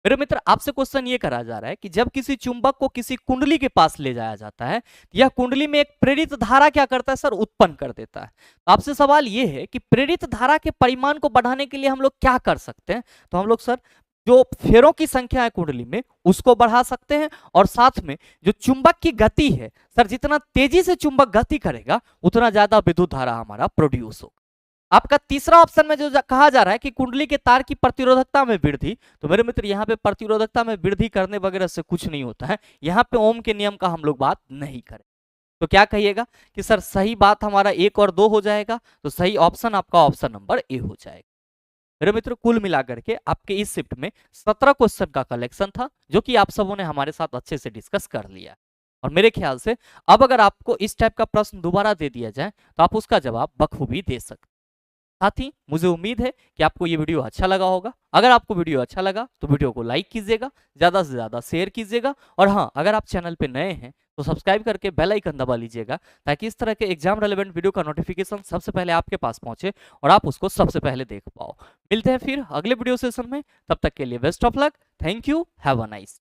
मेरे मित्र, आपसे क्वेश्चन ये करा जा रहा है कि जब किसी चुंबक को किसी कुंडली के पास ले जाया जाता है तो यह कुंडली में एक प्रेरित धारा क्या करता है सर, उत्पन्न कर देता है। तो आपसे सवाल ये है कि प्रेरित धारा के परिमाण को बढ़ाने के लिए हम लोग क्या कर सकते हैं। तो हम लोग सर जो फेरों की संख्या है कुंडली में उसको बढ़ा सकते हैं, और साथ में जो चुंबक की गति है सर, जितना तेजी से चुंबक गति करेगा उतना ज्यादा विद्युत धारा हमारा प्रोड्यूस होगा। आपका तीसरा ऑप्शन में जो कहा जा रहा है कि कुंडली के तार की प्रतिरोधकता में वृद्धि, तो मेरे मित्र यहाँ पे प्रतिरोधकता में वृद्धि करने वगैरह से कुछ नहीं होता है, यहाँ पे ओम के नियम का हम लोग बात नहीं करें। तो क्या कहिएगा कि सर सही बात हमारा 1 और 2 हो जाएगा, तो सही ऑप्शन आपका ऑप्शन नंबर ए हो जाएगा। मेरे मित्र, कुल मिलाकर के आपके इस शिफ्ट में 17 क्वेश्चन का कलेक्शन था, जो कि आप सबों ने हमारे साथ अच्छे से डिस्कस कर लिया। और मेरे ख्याल से अब अगर आपको इस टाइप का प्रश्न दोबारा दे दिया जाए तो आप उसका जवाब बखूबी दे सकते। साथ ही मुझे उम्मीद है कि आपको ये वीडियो अच्छा लगा होगा। अगर आपको वीडियो अच्छा लगा तो वीडियो को लाइक कीजिएगा, ज़्यादा से ज़्यादा शेयर कीजिएगा, और हाँ, अगर आप चैनल पे नए हैं तो सब्सक्राइब करके बेल आइकन दबा लीजिएगा, ताकि इस तरह के एग्जाम रेलेवेंट वीडियो का नोटिफिकेशन सबसे पहले आपके पास पहुंचे और आप उसको सबसे पहले देख पाओ। मिलते हैं फिर अगले वीडियो सेशन में, तब तक के लिए best of luck, thank you, have a nice.